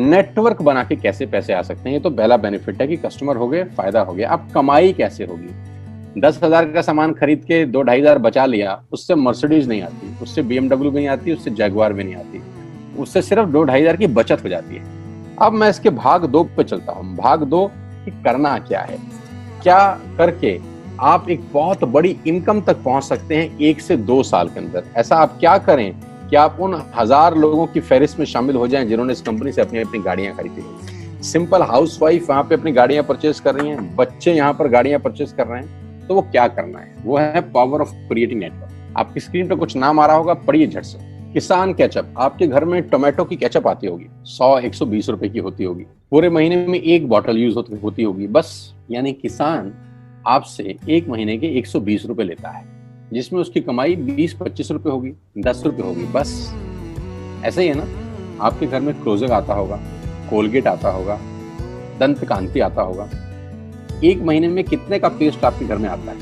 Network बना के कैसे पैसे आ सकते हैं, ये तो पहला बेनिफिट है कि कस्टमर हो गए, फायदा हो गया। अब कमाई कैसे होगी? 10,000 का सामान खरीद के 2-2,500 बचा लिया, उससे मर्सिडीज नहीं आती, उससे BMW भी नहीं आती, उससे जैगवार भी नहीं आती, उससे सिर्फ 2-2,500 की बचत हो जाती है। अब मैं इसके भाग 2 पे चलता हूँ। भाग 2 कि करना क्या है, क्या करके आप एक बहुत बड़ी इनकम तक पहुंच सकते हैं 1 से 2 साल के अंदर। ऐसा आप क्या करें कि आप उन 1000 लोगों की फहरिस्त में शामिल हो जाएं जिन्होंने इस कंपनी से अपनी अपनी गाड़ियां खरीदी हैं। सिंपल हाउसवाइफ वहां पे अपनी गाड़ियां परचेज कर रही हैं, बच्चे यहाँ पर गाड़ियां परचेज कर रहे हैं, तो वो क्या करना है? वो है पावर ऑफ क्रिएटिंग नेटवर्क। आपकी स्क्रीन पर कुछ नाम आ रहा होगा, पढ़िए झट से। किसान केचप, आपके घर में टोमेटो की केचप आती होगी, 100-120 रुपए की होती होगी, पूरे महीने में 1 बॉटल यूज होती होगी बस। यानी किसान आपसे 1 महीने के 120 रुपए लेता है, जिसमें उसकी कमाई 20-25 रुपए होगी, 10 रुपए होगी बस। ऐसा ही है ना? आपके घर में क्लोजर आता होगा, कोलगेट आता होगा, दंत कांति आता होगा। 1 महीने में कितने का पेस्ट आपके घर में आता है?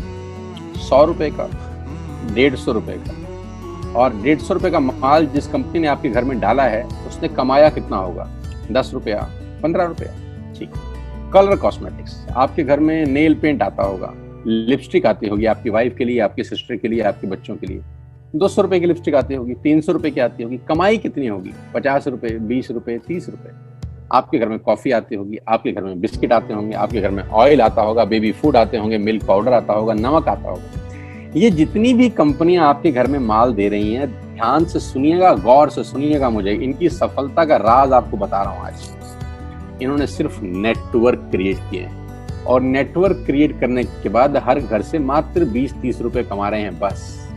100 रुपए का, 150 रुपए का। और 150 रुपए का माल जिस कंपनी ने आपके घर में डाला है, उसने कमाया कितना होगा? 10 रुपया, 15 रुपया। ठीक। कलर कॉस्मेटिक्स, आपके घर में नेल पेंट आता होगा, लिपस्टिक आती होगी आपकी वाइफ के लिए, आपकी सिस्टर के लिए, आपके बच्चों के लिए। 200 रुपए की लिपस्टिक आती होगी, 300 रुपए की आती होगी। कमाई कितनी होगी? 50 रुपए, 20 रुपए, 30 रुपए। आपके घर में कॉफी आती होगी, आपके घर में बिस्किट आते होंगे, आपके घर में ऑयल आता होगा, बेबी फूड आते होंगे, मिल्क पाउडर आता होगा, नमक आता होगा। ये जितनी भी कंपनियां आपके घर में माल दे रही हैं, ध्यान से सुनिएगा, गौर से सुनिएगा, मुझे इनकी सफलता का राज आपको बता रहा हूं आज। इन्होंने सिर्फ नेटवर्क क्रिएट किए हैं, और नेटवर्क क्रिएट करने के बाद हर घर से मात्र 20-30 रुपए कमा रहे हैं बस।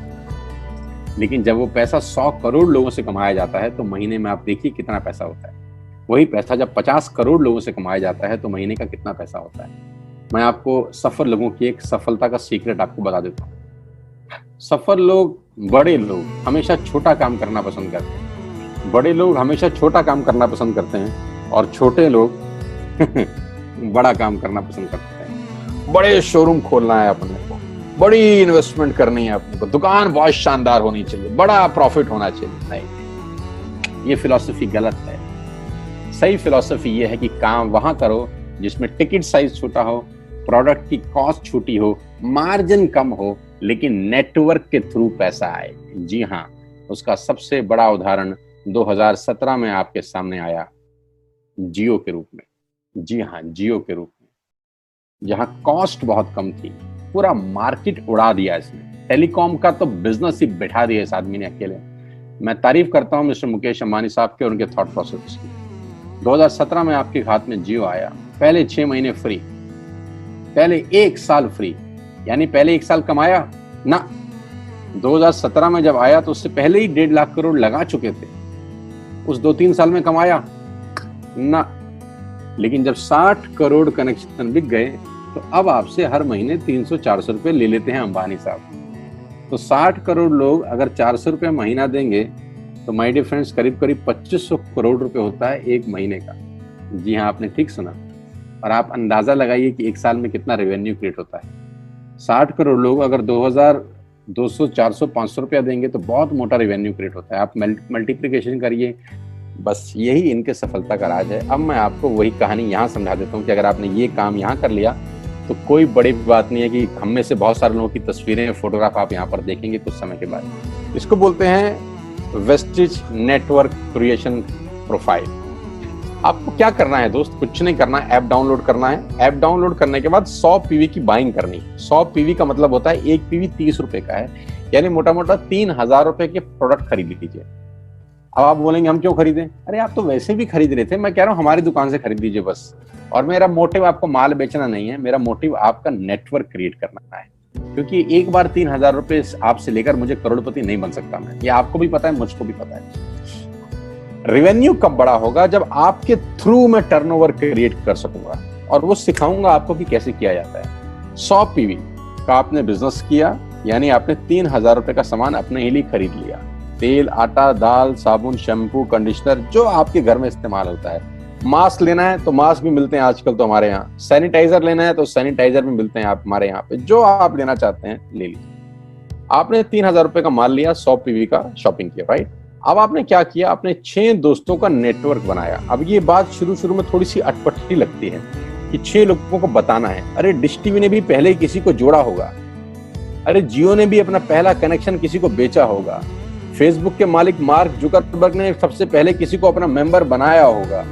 लेकिन जब वो पैसा 100 करोड़ लोगों से कमाया जाता है तो महीने में आप देखिए कितना पैसा होता है। वही पैसा जब 50 करोड़ लोगों से कमाया जाता है तो महीने का कितना पैसा होता है। मैं आपको सफल लोगों की एक सफलता का सीक्रेट आपको बता देता हूँ। सफल लोग, बड़े लोग हमेशा छोटा काम करना पसंद करते हैं, बड़े लोग हमेशा छोटा काम करना पसंद करते हैं, और छोटे लोग बड़ा काम करना पसंद करते हैं। बड़े शोरूम खोलना है अपने को, बड़ी इन्वेस्टमेंट करनी है अपने को, दुकान बहुत शानदार होनी चाहिए, बड़ा प्रॉफिट होना चाहिए। नहीं, ये फिलॉसफी गलत है। सही फिलॉसफी ये है कि काम वहां करो जिसमें टिकट साइज छोटा हो, प्रोडक्ट की कॉस्ट छोटी हो, मार्जिन कम हो, लेकिन नेटवर्क के थ्रू पैसा आए। जी हाँ, उसका सबसे बड़ा उदाहरण 2017 में आपके सामने आया, जियो के रूप में। जी हाँ, जियो के रूप में, जहां कॉस्ट बहुत कम थी, पूरा मार्केट उड़ा दिया इसने। टेलीकॉम का तो बिजनेस ही बैठा दिया इस आदमी ने अकेले। मैं तारीफ करता हूं मिस्टर मुकेश अंबानी साहब के और उनके थॉट प्रोसेस की। 2017 में आपके हाथ में जियो आया, पहले 6 महीने फ्री, पहले 1 साल फ्री। यानी पहले 1 साल कमाया ना। 2017 में जब आया तो उससे पहले ही 1.5 लाख करोड़ लगा चुके थे। उस 2-3 साल में कमाया ना। लेकिन जब 60 करोड़ कनेक्शन बिक गए तो अब आपसे हर महीने 300-400 रुपए ले लेते हैं अंबानी साहब। तो 60 करोड़ लोग अगर 400 रुपए महीना देंगे तो माय डियर फ्रेंड्स, करीब करीब 2500 करोड़ रुपए होता है 1 महीने का। जी हाँ, आपने ठीक सुना। और आप अंदाजा लगाइए कि 1 साल में कितना रेवेन्यू क्रिएट होता है। 60 करोड़ लोग अगर 2000, 200, 400, 500 रुपया देंगे तो बहुत मोटा रेवेन्यू क्रिएट होता है। आप मल्टीप्लिकेशन करिए, बस यही इनके सफलता का राज है। अब मैं आपको वही कहानी यहाँ समझा देता हूँ कि अगर आपने ये काम यहाँ कर लिया तो कोई बड़ी बात नहीं है कि हम में से बहुत सारे लोगों की तस्वीरें, फोटोग्राफ आप यहाँ पर देखेंगे कुछ समय के बाद। इसको बोलते हैं वेस्टिज नेटवर्क क्रिएशन प्रोफाइल। आपको क्या करना है दोस्त? कुछ नहीं करना है, ऐप डाउनलोड करना है। ऐप डाउनलोड करने के बाद 100 पीवी की बाइंग करनी है। 100 पीवी का मतलब होता है 1 पीवी 30 रुपए का है, यानी मोटा मोटा 3000 रुपए के प्रोडक्ट खरीद लीजिए। अब आप बोलेंगे हम क्यों खरीदें? अरे आप तो वैसे भी खरीद रहे थे, मैं कह रहा हूँ हमारी दुकान से खरीद लीजिए बस। और मेरा मोटिव आपको माल बेचना नहीं है, मेरा मोटिव आपका नेटवर्क क्रिएट करना है। क्योंकि एक बार 3000 रुपए आपसे लेकर मुझे करोड़पति नहीं बन सकता मैं, ये आपको भी पता है, मुझको भी पता है। रेवेन्यू कब बड़ा होगा? जब आपके थ्रू मैं टर्नओवर क्रिएट कर सकूंगा, और वो सिखाऊंगा आपको कि कैसे किया जाता है। 100 पीवी का आपने बिजनेस किया, यानी आपने 3000 रुपए का सामान अपने ही लिए खरीद लिया। तेल, आटा, दाल, साबुन, शैम्पू, कंडीशनर, जो आपके घर में इस्तेमाल होता है। मास्क लेना है तो मास्क भी मिलते हैं आजकल तो हमारे यहाँ। सैनिटाइजर लेना है तो सैनिटाइजर भी मिलते हैं आप हमारे यहाँ पे। जो आप लेना चाहते हैं ले लीजिए। आपने 3000 रुपए का माल लिया, 100 पीवी का शॉपिंग किया, राइट? अब आपने क्या किया, आपने 6 दोस्तों का नेटवर्क बनाया। अब ये बात शुरू शुरू में थोड़ी सी अटपटी लगती है कि 6 लोगों को बताना है। अरे डिश टीवी ने भी पहले किसी को जोड़ा होगा, अरे जियो ने भी अपना पहला कनेक्शन किसी को बेचा होगा, फेसबुक के मालिक मार्क जुकरबर्ग ने सबसे पहले किसी को अपना मेंबर बनाया होगा।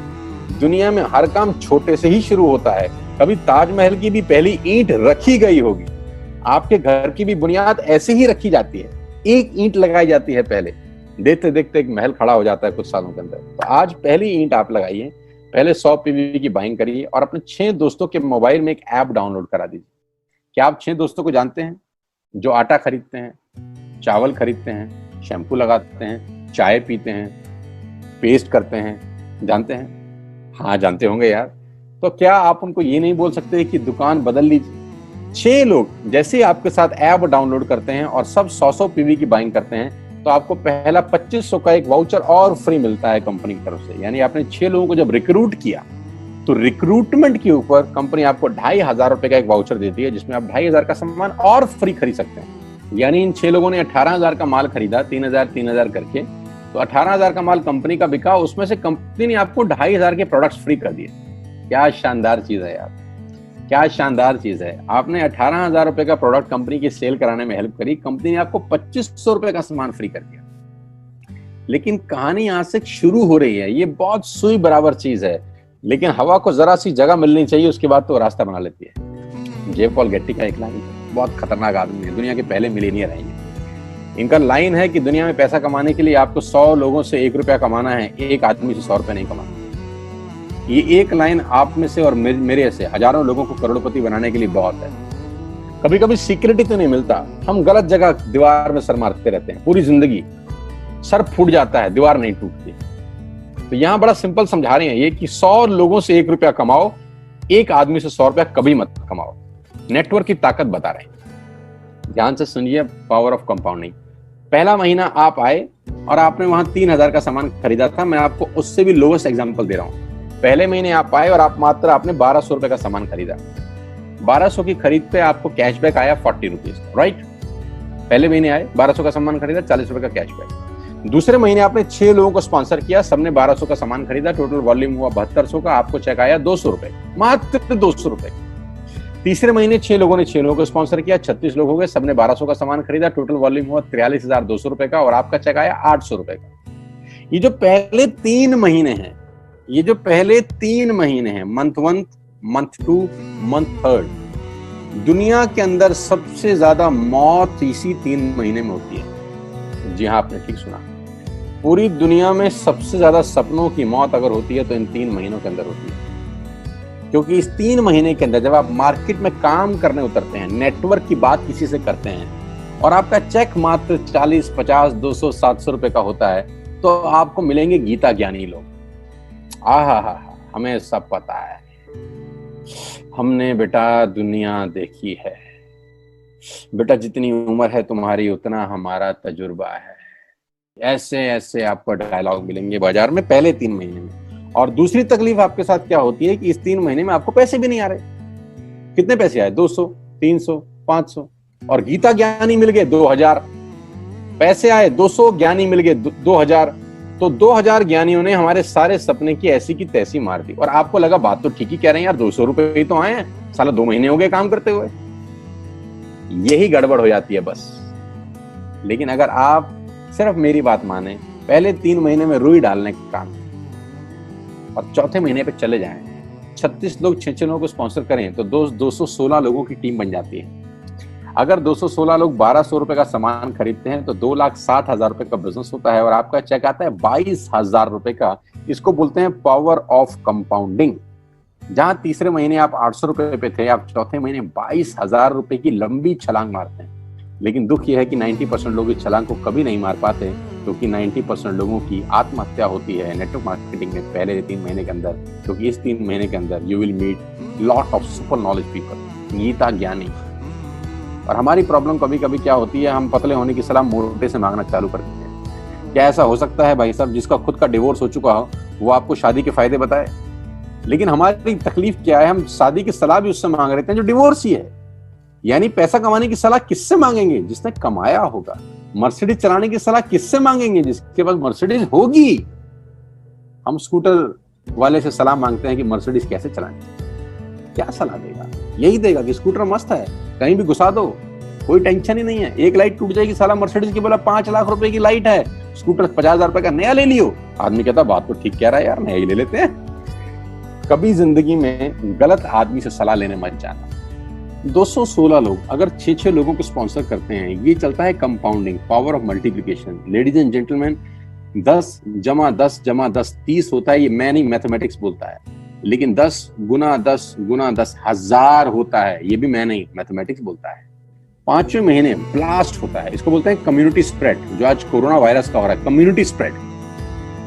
दुनिया में हर काम छोटे से ही शुरू होता है। कभी ताजमहल की भी पहली ईंट रखी गई होगी, आपके घर की भी बुनियाद ऐसे ही रखी जाती है, एक ईंट लगाई जाती है पहले, देखते देखते एक महल खड़ा हो जाता है कुछ सालों के अंदर। तो आज पहली ईंट आप लगाइए, पहले 100 पीवी की बाइंग करिए और अपने 6 दोस्तों के मोबाइल में एक ऐप डाउनलोड करा दीजिए। क्या आप 6 दोस्तों को जानते हैं जो आटा खरीदते हैं, चावल खरीदते हैं, शैम्पू लगाते हैं, चाय पीते हैं, पेस्ट करते हैं? जानते हैं? हाँ जानते होंगे यार। तो क्या आप उनको ये नहीं बोल सकते कि दुकान बदल लीजिए? 6 लोग जैसे आपके साथ ऐप डाउनलोड करते हैं और सब 100 पीवी की बाइंग करते हैं तो आपको पहला 2500 का एक वाउचर और फ्री मिलता है कंपनी की तरफ से। यानी आपने 6 लोगों को जब रिक्रूट किया तो रिक्रूटमेंट के ऊपर कंपनी आपको 2500 रुपए का एक वाउचर देती है जिसमें आप 2500 का सामान और फ्री खरीद सकते हैं। यानी इन 6 लोगों ने 18,000 का माल खरीदा, 3,000 करके, तो 18,000 का माल कंपनी का बिका, उसमें से कंपनी ने आपको 2500 के प्रोडक्ट्स फ्री कर दिए। क्या शानदार चीज है यार, क्या शानदार चीज है। आपने 18,000 रुपए का प्रोडक्ट कंपनी की सेल कराने में हेल्प करी, कंपनी ने आपको 2500 रुपए का सामान फ्री कर दिया। लेकिन कहानी यहां से शुरू हो रही है। ये बहुत सुई बराबर चीज है, लेकिन हवा को जरा सी जगह मिलनी चाहिए, उसके बाद तो रास्ता बना लेती है। जे पॉल गेट्टी का एक लाइन है, बहुत खतरनाक आदमी है, दुनिया के पहले मिलीनियर है। इनका लाइन है कि दुनिया में पैसा कमाने के लिए आपको 100 लोगों से 1 रुपया कमाना है, एक आदमी से 100 रुपया नहीं कमाना। ये एक लाइन आप में से और मेरे से हजारों लोगों को करोड़पति बनाने के लिए बहुत है। कभी कभी सिक्योरिटी तो नहीं मिलता, हम गलत जगह दीवार में सर मारते रहते हैं, पूरी जिंदगी सर फूट जाता है, दीवार नहीं टूटती। तो यहां बड़ा सिंपल समझा रहे हैं ये कि 100 लोगों से 1 रुपया कमाओ, एक आदमी से 100 रुपया कभी मत कमाओ। नेटवर्क की ताकत बता रहे हैं, ध्यान से सुनिए, पावर ऑफ कंपाउंडिंग। पहला महीना आप आए और आपने वहां 3,000 का सामान खरीदा था। मैं आपको उससे भी लोवेस्ट एग्जांपल दे रहा हूं। पहले महीने आप आए और आपने 1200 रुपए का सामान खरीदा। 1200 की खरीद पे आपको कैशबैक आया 40 रुपीज, राइट? पहले महीने आए, 1200 का सामान खरीदा, 40 रुपए का कैशबैक। दूसरे महीने आपने 6 लोगों को स्पॉन्सर किया, सबने 1200 का सामान खरीदा, टोटल वॉल्यूम हुआ 7200 का, आपको चेक आया 200 रुपए, मात्र 200 रुपए। तीसरे महीने 6 लोगों ने 6 लोगों को स्पॉन्सर किया, 36 लोग हो गए, सबने 1200 का सामान खरीदा, टोटल वॉल्यूम हुआ 43,200 रुपए का और आपका चेक आया 800 रुपए का। ये जो पहले 3 महीने हैं, मंथ 1, मंथ 2, मंथ 3, दुनिया के अंदर सबसे ज्यादा मौत इसी 3 महीने में होती है। जी हाँ, आपने ठीक सुना, पूरी दुनिया में सबसे ज्यादा सपनों की मौत अगर होती है तो इन 3 महीनों के अंदर होती है। क्योंकि इस 3 महीने के अंदर जब आप मार्केट में काम करने उतरते हैं, नेटवर्क की बात किसी से करते हैं और आपका चेक मात्र 40, 50, 200, 700 रुपए का होता है, तो आपको मिलेंगे गीता ज्ञानी लोग। हमें सब पता है, हमने बेटा दुनिया देखी है, बेटा जितनी उम्र है तुम्हारी उतना हमारा तजुर्बा है। ऐसे ऐसे आपको डायलॉग मिलेंगे बाजार में पहले 3 महीने में। और दूसरी तकलीफ आपके साथ क्या होती है कि इस 3 महीने में आपको पैसे भी नहीं आ रहे। कितने पैसे आए? 200, 300, 500, और गीता ज्ञानी मिल गए 2000। पैसे आए 200, ज्ञानी मिल गए 2000। तो 2000 ज्ञानियों ने हमारे सारे सपने की ऐसी की तैसी मार दी। और आपको लगा बात तो ठीक ही कह रहे हैं यार, 200 रुपए ही तो आए हैं, साला 2 महीने हो गए काम करते हुए। यही गड़बड़ हो जाती है बस। लेकिन अगर आप सिर्फ मेरी बात माने, पहले 3 महीने में रुई डालने का काम और चौथे महीने पे चले जाएं, 36 लोग 6 लोगों को स्पॉन्सर करें तो 216 लोगों की टीम बन जाती है। अगर 216 लोग 1200 रुपए का सामान खरीदते हैं तो 2,60,000 रुपए का बिजनेस होता है और आपका चेक आता है 22,000 रुपए का। इसको बोलते हैं पावर ऑफ कंपाउंडिंग। जहां तीसरे महीने आप 800 रुपए पे थे, आप चौथे महीने 22,000 रुपए की लंबी छलांग मारते हैं। लेकिन दुख यह है कि 90% लोग इस छलांग को कभी नहीं मार पाते, क्योंकि 90% लोगों की आत्महत्या होती है नेटवर्क मार्केटिंग में पहले 3 महीने के अंदर। क्योंकि इस 3 महीने के अंदर you will meet lot of super knowledge people, Gita ज्ञानी। और हमारी प्रॉब्लम कभी कभी क्या होती है, हम पतले होने की सलाह मोटे से मांगना चालू कर देते हैं। क्या ऐसा हो सकता है भाई साहब, जिसका खुद का डिवोर्स हो चुका हो वो आपको शादी के फायदे बताए? लेकिन हमारी तकलीफ क्या है, हम शादी की सलाह भी उससे मांग रहे हैं जो डिवोर्स ही है। यानी पैसा कमाने की सलाह किससे मांगेंगे? जिसने कमाया होगा। मर्सिडीज चलाने की सलाह किससे मांगेंगे? जिसके पास मर्सिडीज होगी। हम स्कूटर वाले से सलाह मांगते हैं कि मर्सिडीज कैसे चलानी, क्या सलाह देगा? यही देगा कि स्कूटर मस्त है, कहीं भी घुसा दो, कोई टेंशन ही नहीं है। एक लाइट टूट जाएगी, साला मर्सिडीज की बोला 5 लाख रुपए की लाइट है, स्कूटर 50,000 रुपए का नया ले लियो। आदमी कहता बात तो ठीक कह रहा है यार, नया ही ले लेते हैं। कभी जिंदगी में गलत आदमी से सलाह लेने मत जाना। 216 लोग अगर 6-6 लोगों को स्पॉन्सर करते हैं, ये चलता है compounding, power of multiplication. Ladies and gentleman, 10 + 10 = 10 30 होता है। ये मैं नहीं, मैथमेटिक्स बोलता है। लेकिन 10 × 10 × 10 1000 होता है। ये भी मैं नहीं, मैथमेटिक्स बोलता है। 5वें महीने ब्लास्ट होता है, इसको बोलते हैं कम्युनिटी स्प्रेड। जो आज कोरोना वायरस का हो रहा है, कम्युनिटी स्प्रेड,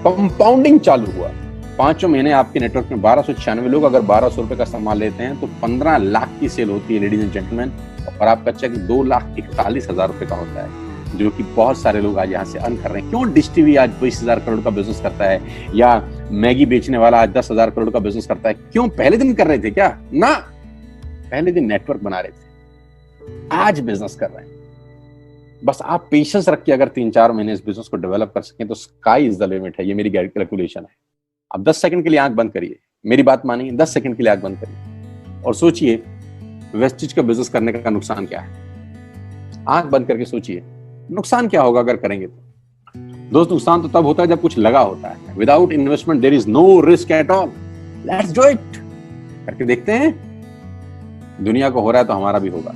कंपाउंडिंग चालू हुआ। 5वें महीने आपके नेटवर्क में 1296 लोग अगर 1200 रुपए का सामान लेते हैं तो 15 लाख की सेल होती है लेडीज एंड जेंटलमैन। और आपका चेक 2,41,000 रुपए का होता है, जो कि बहुत सारे लोग आज यहाँ से अर्न कर रहे हैं। क्यों डिश टीवी आज 20,000 करोड़ का बिजनेस करता है, या मैगी बेचने वाला आज 10,000 करोड़ का बिजनेस करता है? क्यों? पहले दिन कर रहे थे क्या? ना, पहले दिन नेटवर्क बना रहे थे, आज बिजनेस कर रहे हैं। बस आप पेशेंस रख के अगर 3-4 महीने इस बिजनेस को डेवलप कर सकें तो स्काई इज द लिमिट है। ये मेरी कैलकुलेशन है। अब 10 सेकंड के लिए आंख बंद करिए, मेरी बात मानिए, 10 सेकंड के लिए आंख बंद करिए और सोचिए वेस्टिज का बिजनेस करने का नुकसान क्या है। आंख बंद करके सोचिए नुकसान क्या होगा अगर करेंगे तो। दोस्त, नुकसान तो तब होता है जब कुछ लगा होता है। Without investment there is no risk at all. Let's do it. करके देखते हैं, दुनिया को हो रहा है तो हमारा भी होगा।